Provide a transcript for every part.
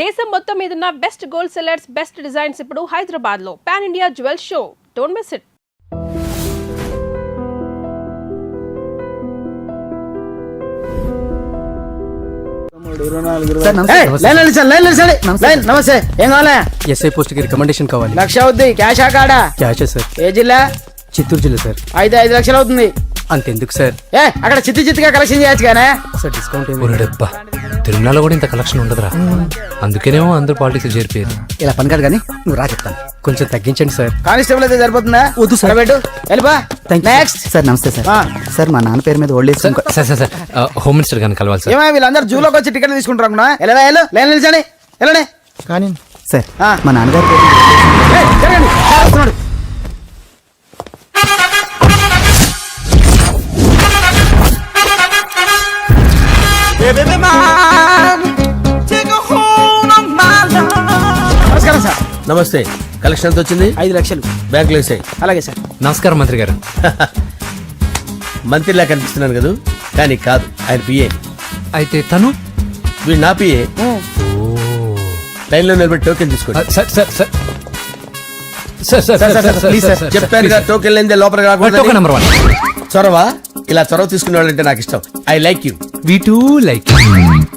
దేశం మొత్తం మీదున్న best gold sellers, best designs ఇప్పుడు హైదరాబాద్ లో pan India jewel show. Don't miss it. నమస్తే. ఏం కావాలా? ఎస్ఐ పోస్ట్ కి రికమెండేషన్ కావాలి. 1,00,000 అవుద్ది. క్యాషా కాడా? క్యాషే సార్. ఏ జిల్లా? చిత్తూరు జిల్లా సార్. అయితే 5 లక్షలు అవుతుంది. అంతెందుకు సార్? అక్కడ చిత్తుగా కలెక్షన్ చేయొచ్చు కానీ సార్ డిస్కౌంట్ డబ్బా తిరుమలలో కూడా ఇంత కలెక్షన్ ఉండదురా. అందుకేనేమో అందరూ పాలిటిక్స్ చేరిపోయారు. ఇలా పని కాదు కానీ నువ్వు రా చెప్తాను. కొంచెం తగ్గించండి సార్. కానిస్టేబుల్ అయితే సరిపోతుందా? వద్దు సార్. పెట్టు వెళ్ళిపా. Next sir. నమస్తే సార్. సార్ మా నాన్న పేరు మీద old age sir sir sir home minister గారిని కలవాలి సార్. ఏమో వీళ్ళందరూ జూలోకి వచ్చి టికెట్ తీసుకుంటారు అనుకున్నా. లైన్ నిలిచండి. వెళ్ళండి కానీ సార్ మా నాన్నగారి పేరు జరగండి. వస్తున్నాడు. నమస్కారం సార్. నమస్తే. కలెక్షన్ ఎంత వచ్చింది? 5 లక్షలు. బ్యాంకులో వేసాయి. అలాగే సార్. నమస్కారం మంత్రి గారు. మంత్రిలా కనిపిస్తున్నాను కదా, కానీ కాదు, ఆయన పిఏ. అయితే తను వీడు నా పిఏ. లైన్లో నిలబెట్టి టోకెన్ తీసుకోండి. Sir sir sir sir sir sir please sir చెప్పాను కదా, టోకెన్ లేనిదే లోపలికి రాకూడదు. Token number 1. చొరవ. ఇలా చొరవ తీసుకునే వాళ్ళంటే నాకు ఇష్టం. I like you. We two like.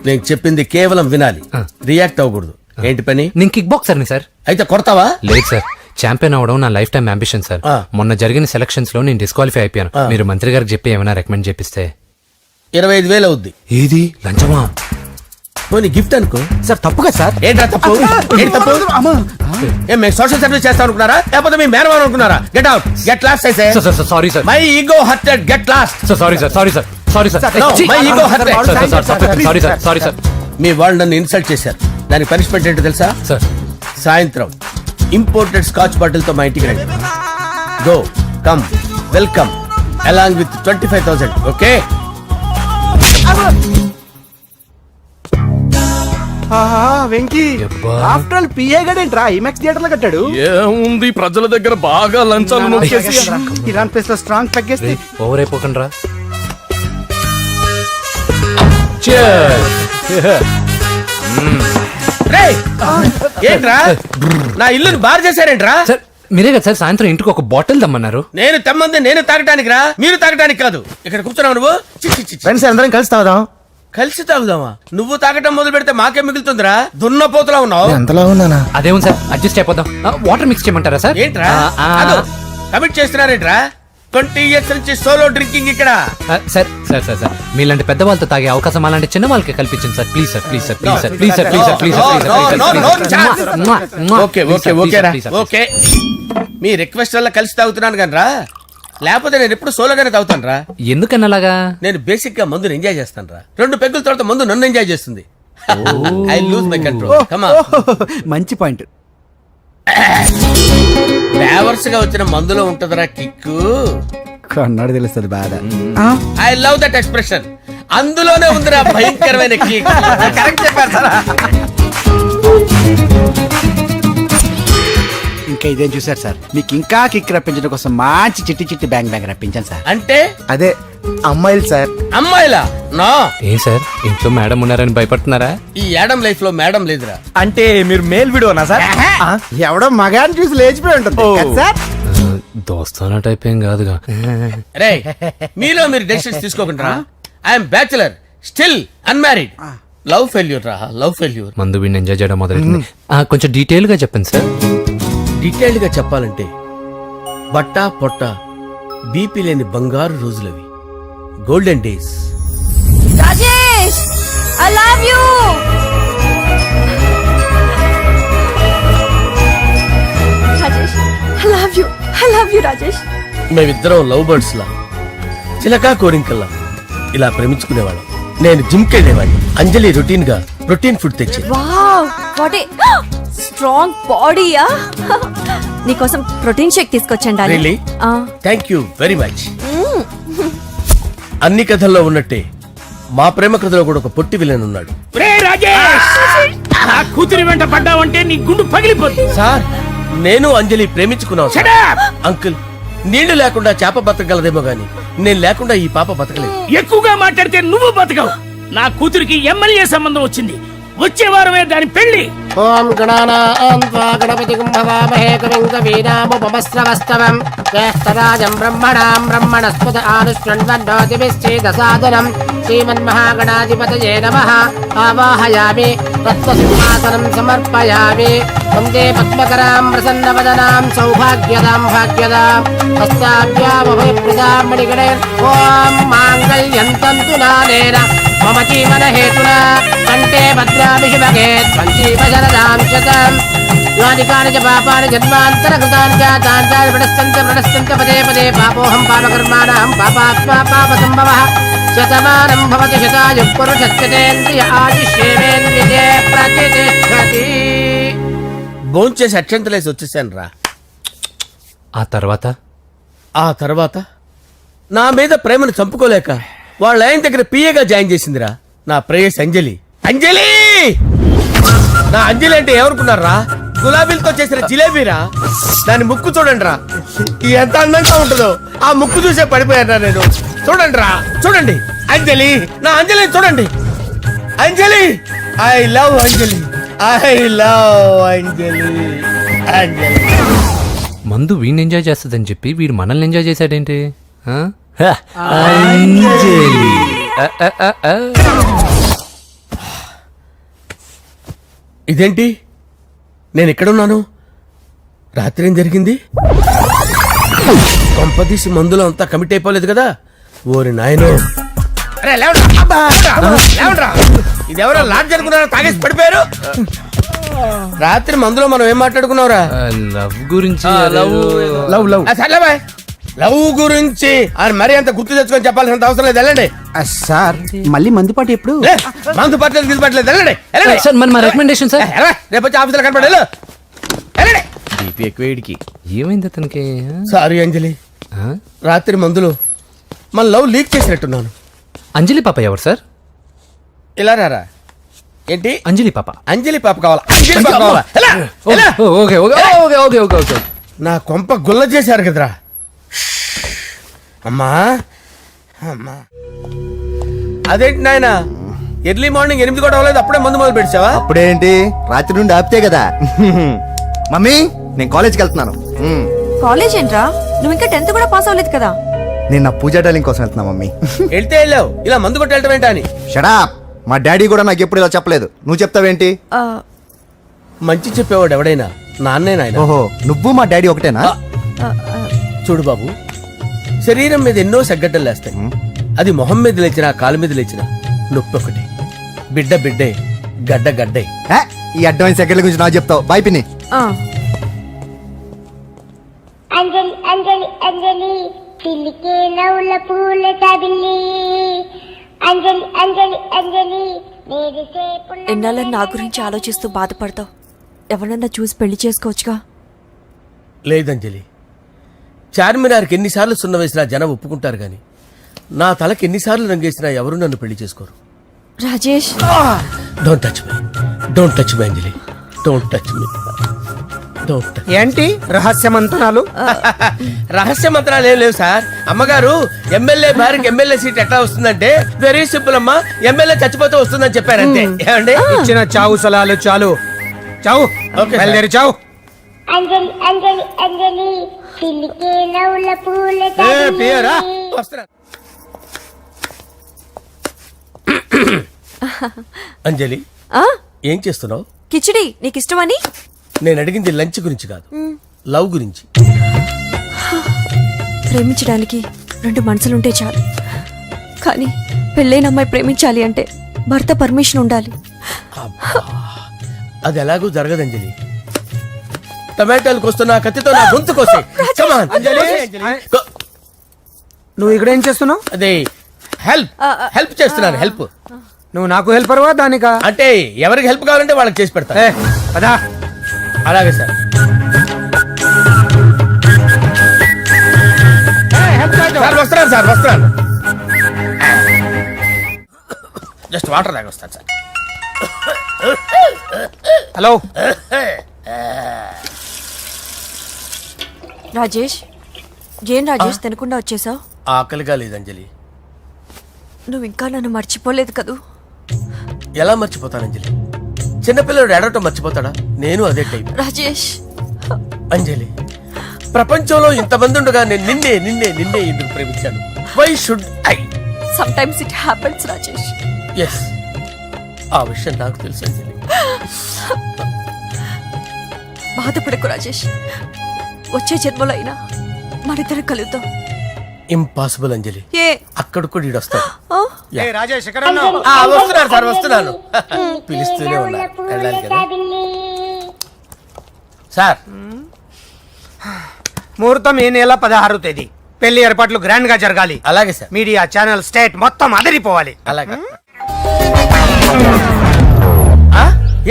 నేను చెప్పింది కేవలం వినాలి, రియాక్ట్ అవ్వకూడదు. ఏంటి పని? నేను కిక్ బాక్సర్ని సార్. అయితే కొడతావా? లేదు సార్, ఛాంపియన్ అవడం నా లైఫ్ టైం అంబిషన్ సార్. మొన్న జరిగిన సెలక్షన్స్ లో నేను డిస్క్వాలిఫై అయిపోయాను. మీరు మంత్రి గారికి చెప్పి ఏమైనా రికమెండ్ చేపిస్తే. 25,000 అవుద్ది. ఏది లంచమా? పోనీ గిఫ్ట్ అనుకో. సార్. తప్పుగా సార్. ఏంట్రా తప్పు? ఏంటి తప్పు? ఏం మేము సోషల్ సర్వీస్ చేస్తాం అనుకున్నారా, లేకపోతే మీ మేనమాన్ అనుకున్నారా? Get out, get lost. అయితే sorry sir. My ego hurted, get lost. Sorry sir. Sorry sir. Sorry sir. My ego hurted. Sorry sir. Sorry sir. మీ వాళ్ళు నన్ను ఇన్సల్ట్ చేశారు. దానికి పనిష్మెంట్ ఏంటో తెలుసా? సార్ సాయంత్రం ఇంపోర్టెడ్ స్కాచ్ బాటిల్ తో మా ఇంటికి రండి. Go come welcome along with 25,000. Okay? Venky after all PA గడేంట్రా ఇమెక్స్ థియేటర్ లో కట్టాడు. ఏముంది, ప్రజల దగ్గర బాగా లంచాలు నొక్కేసి ఇరాన్ ప్లేస్ లో స్ట్రాంగ్ తగ్గేస్తే ఓవర్ అయిపోకండి రా. ఏంట్రా నా ఇల్లుని బార్ చేశారేంట్రా? సార్ మీరే కదా సార్ సాయంత్రం ఇంటికి ఒక బాటిల్ దమ్మన్నారు. నేను తెమ్మంది నేను తాగటానికి రా, మీరు తాగటానికి కాదు. ఇక్కడ కూర్చున్నావు నువ్వు. ఫ్రెండ్స్ అందరం కలిసి తాగుదాం. కలిసి తాగుదామా? నువ్వు తాగటం మొదలు పెడితే మాకే మిగులుతుందిరా. దున్నపోతులా ఉన్నావు. ఎంతలా ఉన్నానా? అదేమో సార్ అడ్జస్ట్ అయిపోదాం. వాటర్ మిక్స్ చేయమంటారా సార్? ఏంట్రా కమిట్ చేస్తున్నారేంట్రా? 20 years నుంచి సోలో డ్రింకింగ్ ఇక్కడ. సార్ సార్ సార్ సార్ మీలాంటి పెద్ద వాళ్ళతో తాగే అవకాశం అలాంటి చిన్న వాళ్ళకి కల్పించండి sir. Please sir. Please sir. Please sir. Please sir. Please sir. Please sir. Okay okay okay రా. ఓకే మీ రిక్వెస్ట్ వల్ల కలిసి తాగుతున్నాను కానీ రా, లేకపోతే నేను ఎప్పుడు సోలోగానే తాగుతాను రా. ఎందుకన్నా అలాగా? నేను బేసిక్ గా మందుని ఎంజాయ్ చేస్తాను రా. 2 పెగ్గుల తర్వాత మందు నన్ను ఎంజాయ్ చేస్తుంది. I lose my control. Come on. మంచి పాయింట్. ఫ్లేవర్స్ గా వచ్చిన మందులో ఉంటదిరా కిక్కు. కన్నాడు తెలుస్తుంది బాధ. I love that expression. అందులోనే ఉందిరా భయంకరమైన కిక్. కరెక్ట్ చెప్పారు సార్. ఇంకా ఇదేం చూసారు సార్, మీకు ఇంకా కిక్ రప్పించడం కోసం మంచి చిట్టి బ్యాంగ్ రప్పించాను సార్. అంటే అదే అమ్మాయిలు సార్. అమ్మాయిలా? నా ఏం సార్ ఇంట్లో మేడం ఉన్నారని భయపడుతున్నారా? ఈ యాడమ్ లైఫ్ లో మేడం లేదురా. అంటే మీరు మేల్ వీడియోనా సార్? ఎవడో మగాన్ని చూసి లేచిపోయి ఉంటుంది కదా సార్. దోస్తానా టైప్ ఏం కాదుగా. రే మీలో మీరు డెసిషన్స్ తీసుకోకుండా. I'm bachelor, still unmarried. Love failure రా, లవ్ ఫెయిల్యూర్. మందు వీడిని ఎంజాయ్ చేయడం మొదలైంది. కొంచెం డీటెయిల్ గా చెప్పండి సార్. డీటెయిల్డ్ గా చెప్పాలంటే బట్టా పొట్ట బీపీ లేని బంగారు రోజులవి, golden days. Rajesh, I love you. Rajesh, I love you. I love you, Rajesh. మేమిద్దరం లవ్ బర్డ్స్ లా, చిలకా కోరింకల్లా ఇలా ప్రేమించుకునేవాళ్ళం. నేను జిమ్ కెళ్ళేవాడిని. అంజలి రొటీన్ గా ప్రోటీన్ ఫుడ్ తెచ్చి. వావ్, వాట్ ఏ స్ట్రాంగ్ బాడీయా. నీకోసం ప్రోటీన్ షేక్ తీసుకొచ్చండి. Really? Thank you very much. అన్ని కథల్లో ఉన్నట్టే మా ప్రేమ కథలో కూడా ఒక పొట్టి విలన్ ఉన్నాడు. కూతురి వెంట పడ్డావంటే నీ గుండు పగిలిపోతుంది. సార్ నేను అంజలి ప్రేమించుకున్నాను. అంకుల్ నీళ్లు లేకుండా చేప బతకగలదేమో గాని నేను లేకుండా ఈ పాప బతకలేదు. ఎక్కువగా మాట్లాడితే నువ్వు బతకవు. నా కూతురికి ఎమ్మెల్యే సంబంధం వచ్చింది. వచ్చే వారమే దాని పెళ్లి. ఓం గణానాం త్వా గణపతిం భవామహే కవిం కవీనాముపమస్రవస్తవం జ్యేష్ఠరాజం బ్రహ్మణాం బ్రహ్మణస్పద ఆనుష్ణ్వన్నోతిభిశ్చేదసాదనం శ్రీమన్మహాగణాధిపతయే నమః. ఆవాహయామి తత్వసింహాసనం సమర్పయామి. వందే పద్మకరాం ప్రసన్నవదనాం సౌభాగ్యదాం భాగ్యదాం హస్తాభ్యామభయప్రదాం మణిగణే. ఓం మాంగళ్యం తంతు నానేన మమ జీవన హేతునా కంటే భద్రామి శుభగే సంజీవ శరదాం శతం. యానికాని చ పాపాని జన్మాంతరకృతాని జాతాని ప్రణశ్యంత పదే పదే పాపోహం పాపకర్మాణం పాపాత్మా పాపసంభవః. శతమానం భవతి శతాయుః పురుషస్యేంద్రియ ఆయుష్యేంద్రియే ప్రతిష్టతి. భోంచేసి అక్షంతలేసి వచ్చేసాను రా. ఆ తర్వాత నా మీద ప్రేమను చంపుకోలేక వాళ్ళ ఆయన దగ్గర పిఏగా జాయిన్ చేసిందిరా నా ప్రేయస్ అంజలి. అంజలి నా అంజలి అంటే ఎవరుకున్నారా? గులాబీలతో చేసిన జిలేబీరా. దాని ముక్కు చూడండి రా, ఎంత అందంగా ఉంటుందో. ఆ ముక్కు చూసే పడిపోయారా నేను. చూడండి రా, చూడండి అంజలి, నా అంజలిని చూడండి. Anjali, I love Anjali, I love Anjali. Anjali మందు వీడిని ఎంజాయ్ చేస్తుందని చెప్పి వీడు మనల్ని ఎంజాయ్ చేశాడేంటి? ఆ? ఇదేంటి నేను ఎక్కడున్నాను? రాత్రి ఏం జరిగింది? కొంపదీసి మందులో అంతా కమిట్ అయిపోలేదు కదా? ఓరి నాయనో, ఇదెవరో లాడ్జ్ అనుకున్నారా? తాగేసి పడిపోయారు. రాత్రి మందులో మనం ఏం మాట్లాడుకున్నావురా? లవ్ గురించి. సర్లే బాయ్, లవ్ గురించి అని మరీ అంత గుర్తు తెచ్చుకొని చెప్పాల్సినంత అవసరం లేదు. వెళ్ళండి సార్ మళ్ళీ మందుపాటి ఎప్పుడు? మందు పట్టలేదు గిల్లు పట్టలేదు. వెళ్ళండి వెళ్ళండి. సార్ మన రికమెండేషన్ సార్. రేపు వచ్చి ఆఫీసులో కనపడి వెళ్ళండి. బీపీ ఎక్కువేడికి. ఏమైంది అతనికి? సారీ అంజలి, ఆ? రాత్రి మందులో మన లవ్ లీక్ చేసినట్టున్నాను. అంజలి పాప ఎవరు సార్? ఇలా రారా. ఏంటి అంజలి పాప? అంజలి పాప కావాలా? అంజలి పాప కావాలా? ఎలా? ఎలా? Okay okay okay okay okay okay. నా కొంప గుల్ల చేశారు కదరా. అమ్మా అమ్మా, అదేంటి నాయన ఎర్లీ మార్నింగ్ 8 కూడా అవ్వలేదు, అప్పుడే మందు మొదలు పెట్టావా? అప్పుడేంటి, రాత్రి నుండి ఆపితే కదా. మమ్మీ నేను కాలేజ్కి వెళ్తున్నాను. కాలేజ్ ఏంట్రా? నువ్వు ఇంకా 10th కూడా పాస్ అవ్వలేదు కదా. నేను నా పూజా డాలింగ్ కోసం వెళ్తున్నా మమ్మీ. వెళ్తే వెళ్ళావు, ఇలా మందు కొట్టి వెళ్ళటం ఏంటా అని. షడా, మా డాడీ కూడా నాకు ఎప్పుడు ఇలా చెప్పలేదు. నువ్వు చెప్తావేంటి? ఆ, మంచి చెప్పేవాడు ఎవడైనా నాన్నే నాయన. ఓహో, నువ్వు మా డాడీ ఒకటేనా? ఆ, ఆ, చూడు బాబు, శరీరం మీద ఎన్నో సగ్గడ్డలు లేస్తాయి. అది మొహం మీద లేచినా కాలు మీద లేచినా నొప్పి ఒకటి. బిడ్డ బిడ్డే, గడ్డ గడ్డే. ఏ, ఈ అడ్వాన్స్ సెకండ్ల గురించి నాకు చెప్తావు. బాయ్ పిన్ని. ఆ. అంజలి అంజలి అంజలి పిల్లికే నవ్వుల పూల తబిల్లి. అంజలి అంజలి అంజలి నేరిసే పుల్ల. ఎన్నాళ్ళని నా గురించి ఆలోచిస్తూ బాధపడతావు? ఎవరన్నా చూసి పెళ్లి చేసుకోవచ్చుగా. లేదంజలి, చార్మినార్కి ఎన్నిసార్లు సున్న వేసినా జనం ఒప్పుకుంటారు గాని నా తలకి ఎన్నిసార్లు రంగేసినా ఎవరు నన్ను పెళ్లి చేసుకోరు. Rajesh, don't touch me, don't touch me Anjali, don't touch me, don't touch. ఏంటి రహస్య మంతనాలు? రహస్య మంత్రాలు ఏం లేవు సార్. అమ్మగారు ఎమ్మెల్యే భార్యకి ఎమ్మెల్యే సీట్ ఎట్లా వస్తుందంటే వెరీ సింపుల్ అమ్మా, ఎమ్మెల్యే చచ్చిపోతే వస్తుందని చెప్పారంతే. ఏమండి? ఇచ్చిన చావు సలాలు చాలు. చావు, ఓకే, బయలుదేరి చావు. అంజలి అంజలి అంజలి పిల్లికే నవ్వుల పూల తబిల్లి. వస్తున్నా. అంజలి, ఆ? ఏం చేస్తున్నావు? కిచిడి నీకు ఇష్టమని. నేను అడిగింది లంచ్ గురించి కాదు, లవ్ గురించి. ప్రేమించడానికి 2 మనసులుంటే చాలు, కానీ పెళ్ళైన అమ్మాయి ప్రేమించాలి అంటే భర్త పర్మిషన్ ఉండాలి. అది ఎలాగూ జరగదు అంజలి. టమాటాలు కోస్తున్నా కత్తితో నా గొంతు కోసే. Come on, అంజలి. నువ్వు ఇక్కడ ఏం చేస్తున్నావు? అదే హెల్ప్ చేస్తున్నాను. హెల్ప్ నువ్వు నాకు హెల్పర్వా దానికా? అంటే ఎవరికి హెల్ప్ కావాలంటే వాళ్ళకి చేసి పెడతా. పదా. అలాగే సార్. సార్ వస్తున్నాను, సార్ వస్తున్నాను. జస్ట్ వాటర్ తాగి వస్తాను సార్. హలో. రాజేష్, ఏం రాజేష్ తినకుండా వచ్చేసావు? ఆకలిగా లేదు అంజలి. నువ్వు ఇంకా నన్ను మర్చిపోలేదు కదూ? ఎలా మర్చిపోతాను అంజలి? చిన్నపిల్లడు ఏడవటం మర్చిపోతాడా? నేను అదే టైప్. రాజేష్, అంజలి, ప్రపంచంలో ఇంతమంది ఉండగా నేను నిన్నే నిన్నే నిన్నే ఎందుకు ప్రేమించాను? Why should I? Sometimes it happens Rajesh. Yes, ఆ విషయం నాకు తెలుసు అంజలి. బాధపడకు రాజేష్, వచ్చే జన్మలో అయినా మనిద్దరం కలుద్దాం. ఇంపాసిబుల్ అంజలి, ఏ అక్కడ కూడా ఈడు వస్తాడు. ఆ? రాజేష్ వస్తున్నాను సార్, వస్తున్నాను. పిలుస్తూనే ఉన్నారు, వెళ్ళాలి కదా సార్. ముహూర్తం ఈ నెల 16వ తేదీ. పెళ్లి ఏర్పాట్లు గ్రాండ్ గా జరగాలి. అలాగే సార్, మీడియా ఛానల్ స్టేట్ మొత్తం అదిరిపోవాలి. అలాగే. ఆ?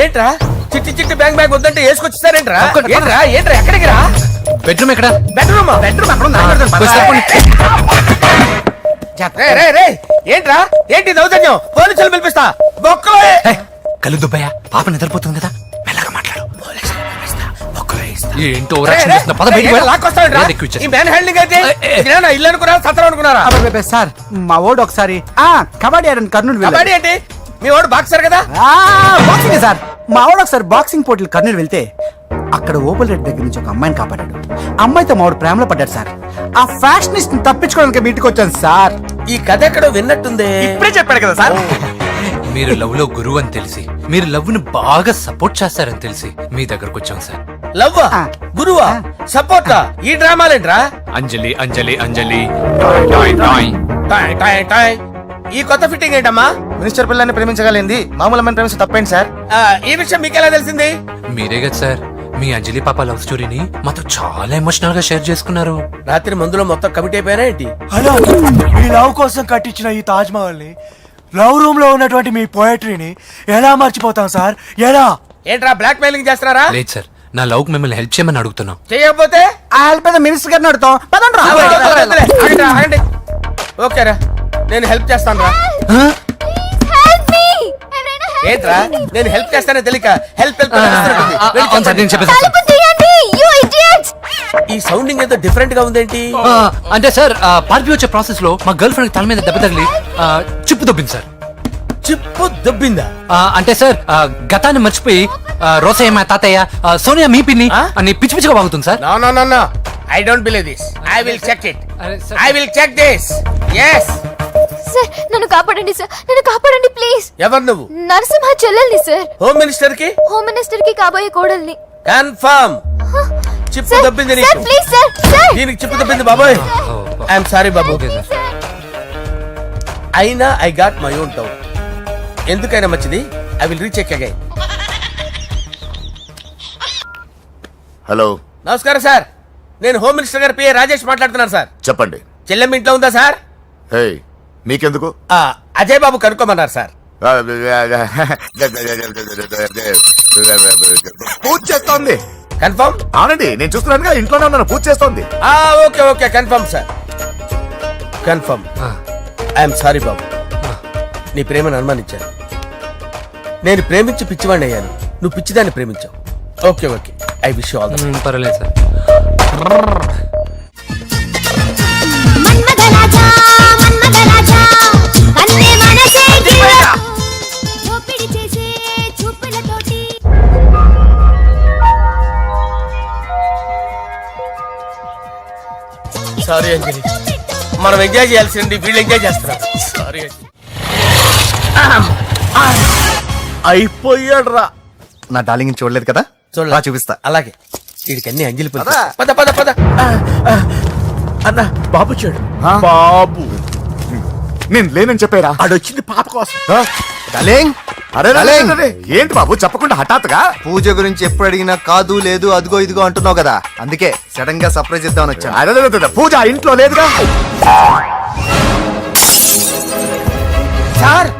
ఏంట్రా చిట్టి చిట్టి బ్యాంక్ బ్యాగ్ వద్దంటే వేసుకొచ్చేసారేంట్రా? ఏంట్రా ఏంట్రా ఎక్కడికి రా? బెడ్రూమ్ ఎక్కడ? బెడ్రూమ్ బెడ్రూమ్ అక్కడ ఉంది. రే రే రే, ఏంట్రా ఏంటి దౌర్జన్యం? పోలీసులు పిలిపిస్తా. బొక్కలో కళ్ళు దుబ్బయ్యా, పాప నిద్రపోతుంది కదా, మెల్లగా మాట్లాడు. ఏంటో ఈ మ్యాన్ హ్యాండింగ్ అయితే ఇదేనా ఇల్లు అనుకున్నారా, సత్రం అనుకున్నారా? అబ్బబ్బబ్బే, సార్ మా ఓడు ఒకసారి కబడ్డీ ఆడని కర్నూలు వెళ్ళాడు. కబడ్డీ ఏంటి? మీ వాడు బాక్సర్ కదా? Boxing sir. మా వాడు ఒకసారి బాక్సింగ్ పోటీలు కర్నూలు వెళ్తే అక్కడ ఓపెల్ రెడ్డి దగ్గర నుంచి ఒక అమ్మాయిని కాపాడాడు. అమ్మాయితో మా వాడు ప్రేమలో పడ్డాడు సార్. ఆ ఫ్యాషనిస్ట్ తప్పించుకోవడానికి మీటికి వచ్చాను సార్. ఈ కథ ఎక్కడో విన్నట్టుంది. ఇప్పుడే చెప్పాడు కదా సార్. మీరు లవ్ లో గురువు అని తెలిసి, మీరు లవ్ ని బాగా సపోర్ట్ చేస్తారని తెలిసి మీ దగ్గరకు వచ్చాం సార్. లవ్వా, గురువా, సపోర్టా? ఈ డ్రామాలేంట్రా? Anjali Anjali Anjali toy toy. Toy toy toy. ఈ కొత్త ఫిట్టింగ్ ఏంటమ్మా? మినిస్టర్ పిల్లని ప్రేమించగలిగింది మామూలు అమ్మని ప్రేమించి తప్పేంటి సార్? ఈ విషయం మీకెలా తెలిసింది? మీరే కదా సార్ మీ అంజలి పాప లవ్ స్టోరీని మాతో చాలా ఎమోషనల్ గా షేర్ చేసుకున్నారు. రాత్రి మందులో మొత్తం కమిట్ అయిపోయినా ఏంటి? హలో, మీ లవ్ కోసం కట్టించిన ఈ తాజ్ మహల్ ని, లవ్ రూమ్ లో ఉన్నటువంటి మీ పోయట్రీని ఎలా మర్చిపోతాం సార్? ఎలా? ఏంట్రా బ్లాక్ మెయిలింగ్ చేస్తున్నారా? లేదు సార్, నా లవ్ కు మిమ్మల్ని హెల్ప్ చేయమని అడుగుతున్నాం. చేయకపోతే ఆ హెల్ప్ అయితే మినిస్టర్ గారిని అడుగుతాం. పదండి రా. ఆగండి, ఆగండి. ఓకేరా, నేను హెల్ప్ చేస్తాను రా. ఏంట్రా నేను హెల్ప్ చేస్తానే తెలియక హెల్ప్ హెల్ప్ అవును సార్, నేను చెప్పేసి ఈ సౌండింగ్ ఏదో డిఫరెంట్ గా ఉందేంటి? అంటే సార్ పార్టీ వచ్చే ప్రాసెస్ లో మా గర్ల్ ఫ్రెండ్ తల మీద దెబ్బ తగిలి చిప్పు దొబ్బింది సార్. చిప్పు దొబ్బిందా? అంటే సార్ గతాన్ని మర్చిపోయి రోసయ్య మా తాతయ్య, సోనియా మీ పిన్ని అని పిచ్చి పిచ్చిగా వాగుతుంది sir. No no no no, I don't believe this. I will check it. అరే sir. I will check this. yes. Sir నన్ను కాపాడండి సార్, నన్ను కాపాడండి ప్లీజ్. ఎవరు నువ్వు? నరసింహ చెల్లెల్ని సార్, హోమ్ మినిస్టర్ కి హోమ్ మినిస్టర్ కి కాబోయే కోడల్ని. కన్ఫర్మ్ చిప్పు సార్, దొబ్బింది సార్, నీకు. Please sir, sir. దీనికి చిప్పు దొబ్బింది బాబోయ్. ఐఎమ్ సారీ బాబు. Okay sir. అయినా I got my own doubt. ఎందుకైనా మంచిది, I will recheck again. Hello, నమస్కారం సార్, నేను హోమ్ మినిస్టర్ గారి పిఏ రాజేష్ మాట్లాడుతున్నాను సార్. చెప్పండి. చెల్లెమ్మ ఇంట్లో ఉందా సార్? హే, మీకెందుకు? అజయ్ బాబు కనుక్కోమన్నారు సార్. పూజ చేస్తోంది. కన్ఫర్మ్? అవునండి, నేను చూస్తున్నానుగా, ఇంట్లోనే ఉన్నాను, పూజ చేస్తోంది. Okay okay, confirm sir, confirm. I'm sorry బాబు, నీ ప్రేమను అనుమానించాను. నేను ప్రేమించి పిచ్చివాడిని అయ్యాను, నువ్వు పిచ్చిదాన్ని ప్రేమించావు. Okay okay, I wish you all the best. పర్వాలేదు సార్. మన్మథరాజా మన్మథరాజా కన్నే మనసే దోపిడి చేసే చూపులతోటి. సారీ అంజలి, మనం ఎంజాయ్ చేయాల్సింది వీళ్ళు ఎంజాయ్ చేస్తున్నారు. సారీ అంజలి. అయిపోయాడు రా. నా డార్లింగ్ చూడలేదు కదా, చూడలా? చూపిస్తా. అలాగే, వీడికి అన్ని అంజలి పిలుపు. పద. పద పద పద. అన్న బాబు చూడు. బాబు, నేను లేనని చెప్పారా? ఆడొచ్చింది పాప కోసం. డార్లింగ్, అరే డార్లింగ్. ఏంటి బాబు చెప్పకుండా హఠాత్తుగా? పూజ గురించి ఎప్పుడు అడిగినా కాదు లేదు అదిగో ఇదిగో అంటున్నావు కదా, అందుకే సడన్ గా సర్ప్రైజ్ ఇద్దామని వచ్చాను. అరే, పూజ ఇంట్లో లేదుగా. సార్,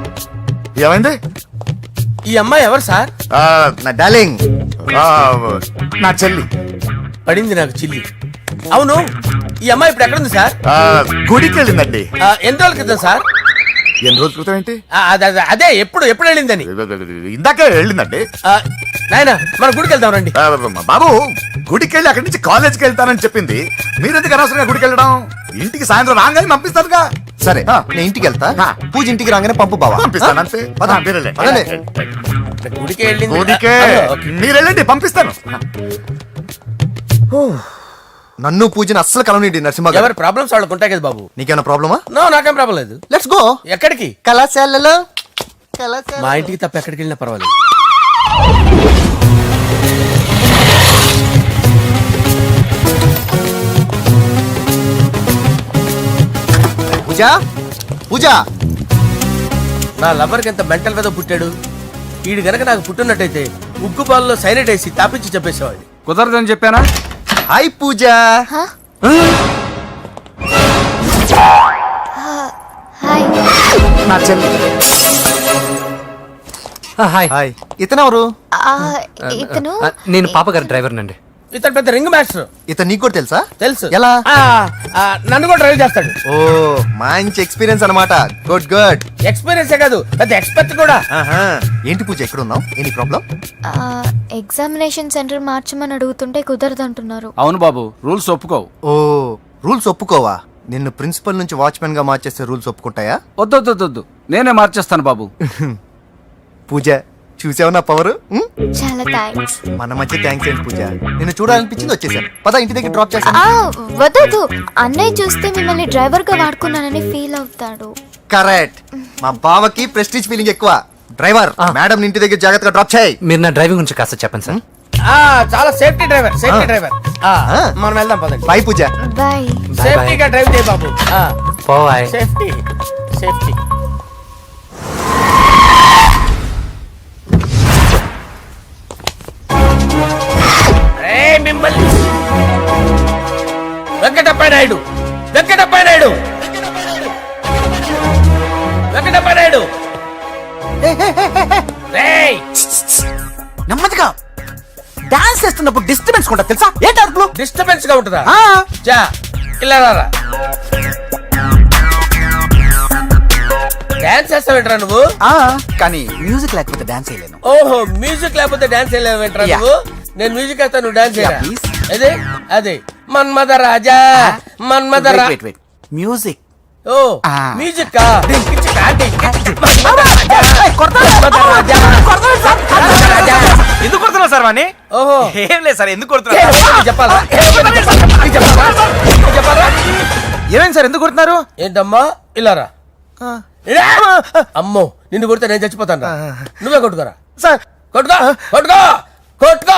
ఏమైంది? ఈ అమ్మాయి ఎవరు సార్? నా డార్లింగ్, నా చెల్లి. పడింది నాకు చిల్లి. అవును, ఈ అమ్మాయి ఇప్పుడు ఎక్కడ ఉంది సార్? గుడికి వెళ్ళిందండి. ఎన్ని రోజుల క్రితం సార్? ఎన్ని రోజుల క్రితం ఏంటి? అదే ఎప్పుడు ఎప్పుడు వెళ్ళిందని. ఇందాకే వెళ్ళిందండి. నాయన మన గుడికి వెళ్దాం రండి. బాబు, గుడికి వెళ్ళి అక్కడి నుంచి కాలేజ్కి వెళ్తానని చెప్పింది. మీరెందుకు అనవసరంగా గుడికి వెళ్ళడం? ఇంటికి సాయంత్రం రాగానే పంపిస్తారుగా. సరే నేను ఇంటికి వెళ్తా పూజ ఇంటికి రాగానే పంపు బావా పంపిస్తాను అంతే పద. మీరు వెళ్ళండి. పదండి. గుడికి వెళ్ళింది గుడికే మీరు వెళ్ళండి పంపిస్తాను నన్ను పూజని అస్సలు కలవనిండి నరసింహ గారు. ఎవరి ప్రాబ్లమ్స్ వాళ్ళకు ఉంటాయి కదా బాబు. నీకేమైనా ప్రాబ్లమా? నో, నాకేం ప్రాబ్లం లేదు. Let's go. ఎక్కడికి? కళాశాలలో మా ఇంటికి తప్ప ఎక్కడికి వెళ్ళినా పర్వాలేదు. పూజ పూజ నా లవర్కి ఎంత మెంటల్ మీద పుట్టాడు. వీడు గనక నాకు పుట్టినట్టయితే ఉగ్గు పాలలో సైనట్ వేసి తాపించి చెప్పేసేవాడిని. కుదరదని చెప్పానా? హాయ్ పూజ. హాయ్. నా చెల్లి. హాయ్ హాయ్ ఇతనెవరు? ఇతను నేను పాప గారి డ్రైవర్ నండి. ఇతను పెద్ద రింగ్ మాస్టర్. ఇతను నీకు కూడా తెలుసా? తెలుసు. ఎలా? నన్ను కూడా డ్రైవ్ చేస్తాడు. ఓ మంచి ఎక్స్పీరియన్స్ అన్నమాట. Good good. ఎక్స్పీరియన్సే కాదు, పెద్ద ఎక్స్పర్ట్ కూడా. ఏంటి పూజ ఎక్కడ ఉన్నావు? Any problem? ఎగ్జామినేషన్ సెంటర్ మార్చమని అడుగుతుంటే కుదరదంటున్నారు. అవును బాబు, రూల్స్ ఒప్పుకోవు. ఓ రూల్స్ ఒప్పుకోవా? నిన్ను ప్రిన్సిపల్ నుంచి వాచ్మెన్ గా మార్చేస్తే రూల్స్ ఒప్పుకుంటాయా? వద్దు నేనే మార్చేస్తాను బాబు. పూజ చూసావు నా పవర్? చాలా థ్యాంక్స్. మన మధ్య థ్యాంక్స్ ఏంటి పూజ, నిన్ను చూడాలనిపించింది వచ్చేసాను. పద ఇంటి దగ్గర డ్రాప్ చేశాను. వద్దు, అన్నయ్య చూస్తే మిమ్మల్ని డ్రైవర్ గా వాడుకున్నానని ఫీల్ అవుతాడు. కరెక్ట్. మా బావకి ప్రెస్టీజ్ ఫీలింగ్ ఎక్కువ. డ్రైవర్ మేడం ఇంటి దగ్గర జాగ్రత్తగా డ్రాప్ చేయి. మీరు నా డ్రైవింగ్ గురించి కాస్త చెప్పండి సార్. చాలా సేఫ్టీ డ్రైవర్. మనం వెళ్దాం పదండి. బాయ్ పూజ. బాయ్. సేఫ్టీగా డ్రైవ్ చేయి బాబు. బాయ్. Safety safety. మిమ్మల్ని వెంకటప్ప నాయుడు రేయ్, నెమ్మదిగా డాన్స్ చేస్తున్నప్పుడు డిస్టర్బెన్స్ కూడా తెలుసా? ఏంటి అరుపులు? డిస్టర్బెన్స్ గా ఉంటుందా? ఆ, చా ఇలా రారా. డాన్స్ చేస్తావేంట్రా నువ్వు? ఆ, కానీ మ్యూజిక్ లేకపోతే డాన్స్ చేయలేను. ఓహో, మ్యూజిక్ లేకపోతే డాన్స్ వేయలేవేంట్రా Yeah. నువ్వు? నేను మ్యూజిక్ వేస్తా, నువ్వు డాన్స్ చేయరా? Yeah, please. అదే అదే మన్మద రాజా మన్మద రా. Wait music. Oh Ah. Music కా మన్మద రాజా. ఎందుకు కొడుతున్నా సార్ వాణ్ణి? ఓహో ఏం లేదు సార్, ఎందుకు కొడుతున్నా? చెప్పాలా? చెప్పాలా? ఏమైంది సార్, ఎందుకు కొడుతున్నారు? ఏంటమ్మా ఇలా రా. ఇలా. అమ్మో నిన్ను కొడితే నేను చచ్చిపోతాను రా. నువ్వే కొట్టుకోరా. సార్ కొట్టుకో కొట్టుకో కొట్టుకో.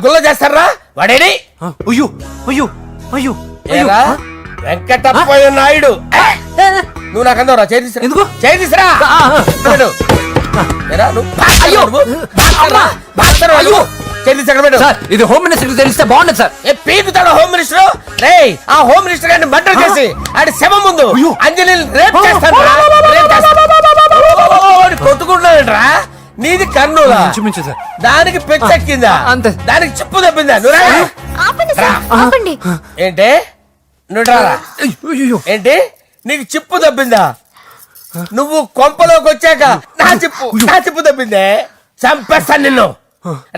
గుల్ల చేస్తారా వాడేడి? అయ్యో అయ్యో అయ్యో ఏరా వెంకటప్పయ్య నాయుడు. నువ్వు నాకు అందరా చేతిరా. ఎందుకు? చేతిరా. సార్ ఇది హోమ్ మినిస్టర్ తెలిస్తే బాగుండదు సార్. పీకుతాడు హోమ్ మినిస్టర్. రే ఆ హోమ్ మినిస్టర్ గారిని మర్డర్ చేసి ఆడి శవం ముందు అంజలి రేప్ చేస్తాను. కొట్టుకుంటున్నాడంట్రా. నీది కర్నూలా? ఇంచుమించు సార్. దానికి పెచ్చెక్కిందా? అంతే. దానికి చెప్పు తప్పిందా? నువ్వు ఆపండి సార్, ఆపండి. ఏంటి నువ్వు రారా. ఏంటి నీకు చిప్పు తప్పిందా? నువ్వు కొంపలోకి వచ్చాక నా చిప్పు తప్పిందే. చంపేస్తాను నిన్ను.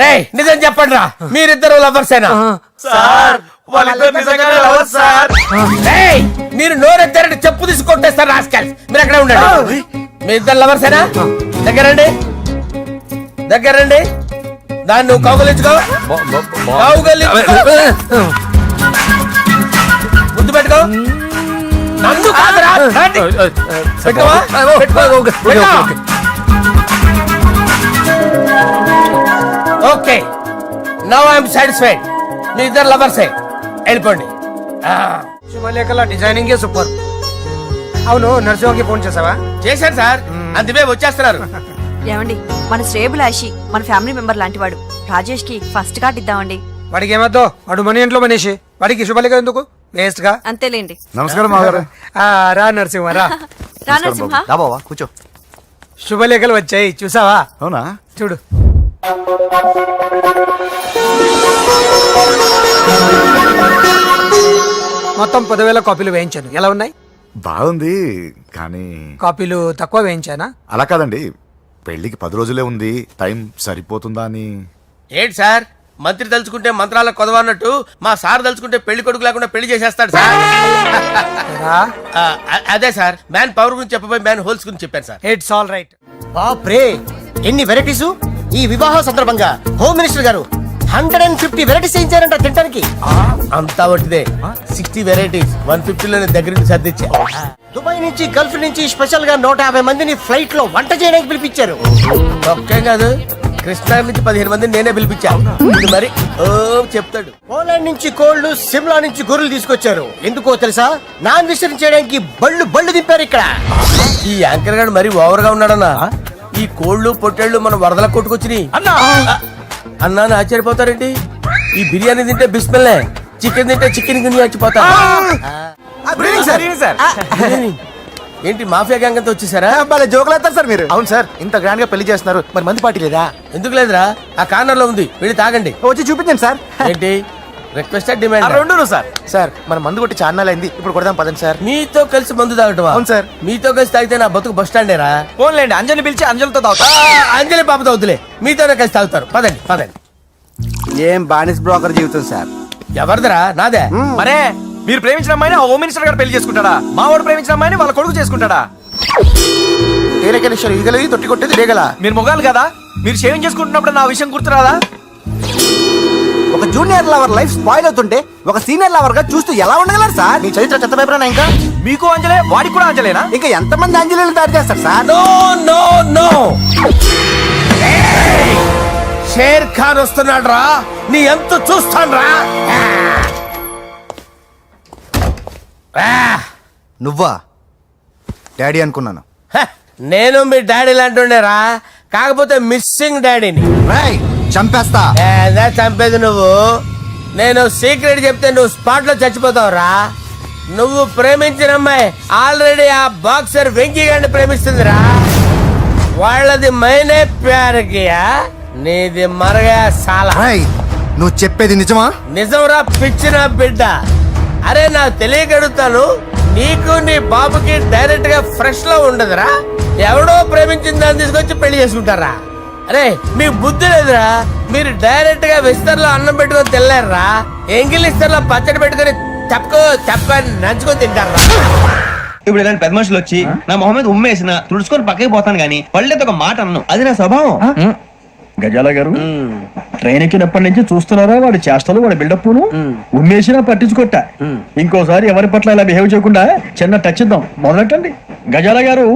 రే నిజం చెప్పండి రా, మీరిద్దరు లవర్సేనా? రేయ్, మీరు నోరెత్తారంటే చెప్పు తీసి కొట్టేస్తారు రాస్కల్స్. మీరు ఎక్కడ ఉండండి. మీ ఇద్దరు లవర్సేనా? దగ్గరండి దాన్ని నువ్వు కౌగలించుకో. ముద్దు పెట్టుకో. నన్ను కాదురా. పెట్టుకోవా? Okay now I'm satisfied. మీ ఇద్దరు లవర్సే, వెళ్ళిపోండి. శుభలేఖల డిజైనింగ్ సూపర్. అవును, నరసింహకి ఫోన్ చేసావా? చేశాను సార్, అందుకే వచ్చేస్తున్నారు. ఏమండి, మన శ్రేయబులాషి మన ఫ్యామిలీ మెంబర్ లాంటి వాడు. రాజేష్ కి ఫస్ట్ కార్డ్ ఇద్దామండి. వాడికి ఏమద్దో, వాడు మన ఇంట్లో మనిషి. వాడికి శుభలేఖ ఎందుకు? వేస్ట్ గా. అంతేలేండి. నమస్కారం మాగారు. రా నరసింహ రా. రా నరసింహ. దా బావా కూర్చో. శుభలేఖలు వచ్చాయి చూసావా? అవునా? చూడు. మొత్తం 10,000 కాపీలు వేయించాను. ఎలా ఉన్నాయి? బాగుంది కానీ కాపీలు తక్కువ వేయించానా? అలా కాదండి, పెళ్లికి 10 రోజులే ఉంది, టైం సరిపోతుందా అని. ఏంటి సార్ మంత్రి తలుచుకుంటే మంత్రాల కొదవన్నట్టు మా సార్ తలుచుకుంటే పెళ్లి కొడుకు లేకుండా పెళ్లి చేసేస్తాడు సార్. అదే సార్ మ్యాన్ పవర్ గురించి చెప్పబోయి మ్యాన్ హోల్స్ గురించి చెప్పాను సార్. It's all right. బాప్రే ఎన్ని వెరైటీస్! ఈ వివాహ సందర్భంగా హోమ్ మినిస్టర్ గారు 150 వెరైటీస్ చేయించారంట తినడానికి. అంతా ఒకటిదే 60 వెరైటీస్ 150లోనే దగ్గర నుంచి సర్దిచ్చా. దుబాయ్ నుంచి గల్ఫ్ నుంచి స్పెషల్ గా 150 మందిని ఫ్లైట్ లో వంట చేయడానికి పిలిపించారు. ఒక్కే కాదు కృష్ణా నుంచి 15 మందిని నేనే పిలిపించా. ఇది మరి ఓ చెప్తాడు. పోలాండ్ నుంచి కోళ్లు, సిమ్లా నుంచి గొర్రెలు తీసుకొచ్చారు. ఎందుకో తెలుసా? నాన్ వెజ్ చేయడానికి బళ్ళు దింపారు ఇక్కడ. ఈ యాంకర్ గారు మరి ఓవర్ గా ఉన్నాడన్నా. ఈ కోళ్లు పొట్టేళ్లు మన వరదల కొట్టుకొచ్చినాయి అన్నా ఆశ్చర్యపోతారేంటి? ఈ బిర్యానీ తింటే బిస్మిల్లే, చికెన్ తింటే చికెన్ గిన్నె చచ్చిపోతా. ఏంటి మాఫియా గ్యాంగ్ అంతా వచ్చేసారా? జోకులు వేస్తారు సార్ మీరు. అవును సార్, ఇంత గ్రాండ్ గా పెళ్లి చేస్తున్నారు, మరి మంది పార్టీ లేదా? ఎందుకు లేదురా, ఆ కార్నర్ లో ఉంది, వెళ్ళి తాగండి. వచ్చి చూపించండి సార్. ఏంటి రిక్వెస్ట్ డిమాండ్? రెండు సార్. సార్ మన మందు కొట్టి చాన్నాలు అయింది, ఇప్పుడు కొడదాం పదండి సార్. మీతో కలిసి మందు తాగటమా? అవును సార్. మీతో కలిసి తాగితే నా బతుకు బస్ స్టాండేరా? ఫోన్లేండి, అంజలి పిలిచి అంజలితో తాగుతా. అంజలి పాపతో వద్దులే, మీతోనే కలిసి తాగుతారు. పదండి పదండి. ఏం బానిస్ బ్రోకర్ జీవితం సార్. ఎవరిదిరా? నాదే. మరే మీరు ప్రేమించిన అమ్మాయిని ఆ హోమ్ మినిస్టర్ గారు పెళ్లి చేసుకుంటాడా? మా వాడు ప్రేమించిన అమ్మాయిని వాళ్ళ కొడుకు చేసుకుంటాడా? ఈగలది తొట్టి కొట్టేది రేగల. మీరు మొగాలు కదా, మీరు షేవింగ్ చేసుకుంటున్నప్పుడు నా విషయం గుర్తురాదా? ఒక జూనియర్ లవర్ లైఫ్ స్పాయిల్ అవుతుంటే ఒక సీనియర్ లవర్ గా చూస్తూ ఎలా ఉండగలరు సార్? మీ చరిత్ర చెత్త పేపరా ఇంకా? మీకు అంజలే, వాడికి కూడా అంజలేనా? ఇంకా ఎంతమంది అంజలిని తయారు చేస్తారు sir? No no no, Sher Khan వస్తున్నాడు రా, నీ ఎంత చూస్తాను రా. నువ్వా? డాడీ అనుకున్నాను. నేను మీ డాడీ లాంటి రా, కాకపోతే మిస్సింగ్ డాడీని. చంపేస్తా. చంపేది నువ్వు. నేను సీక్రెట్ చెప్తే నువ్వు స్పాట్ లో చచ్చిపోతావు రా. నువ్వు ప్రేమించిన అమ్మాయి ఆల్రెడీ ఆ బాక్సర్ వెంకీ గారిని ప్రేమిస్తుందిరా. వాళ్ళది మైనే ప్యార్ కియా, నీది మరగా సాలా. నువ్వు చెప్పేది నిజమా? నిజంరా పిచ్చిన బిడ్డ. అరే నాకు తెలియగడుగుతాను, నీకు నీ బాబుకి డైరెక్ట్ గా ఫ్రెష్ లో ఉండదురా. ఎవడో ప్రేమించిన దాన్ని తీసుకొచ్చి పెళ్లి చేసుకుంటారా? అరే మీకు బుద్ధి లేదురా. మీరు డైరెక్ట్ గా విస్తర్లో అన్నం పెట్టుకొని తినలేరురా. ఎంగిలిస్తర్లో పచ్చడి పెట్టుకొని తప్పుకొని నంచుకొని తింటారా. ఇప్పుడు ఇలాంటి పెద్ద మనుషులు వచ్చి నా మొహం మీద ఉమ్మేసిన తుడుచుకొని పక్కకి పోతాను గానీ పళ్ళేది ఒక మాట అన్ను, అది నా స్వభావం. గజాల గారు ట్రైన్ ఎక్కినప్పటి నుంచి చూస్తున్నారా వాడి చేష్టలు, వాడి బిల్డప్ను? ఉమ్మేసినా పట్టించుకోట. ఇంకోసారి ఎవరి పట్ల ఇలా బిహేవ్ చేయకుండా చిన్న టచ్ ఇద్దాం, మొదలెట్టండి. గజాల గారు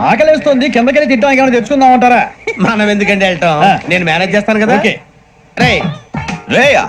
ఆకలేస్తుంది, కిందకెళ్ళి తిట్టడానికి ఏమైనా తెచ్చుకుందాం అంటారా? మనం ఎందుకంటే వెళ్ళటం, నేను మేనేజ్ చేస్తాను కదా. ఓకే. రే రేయా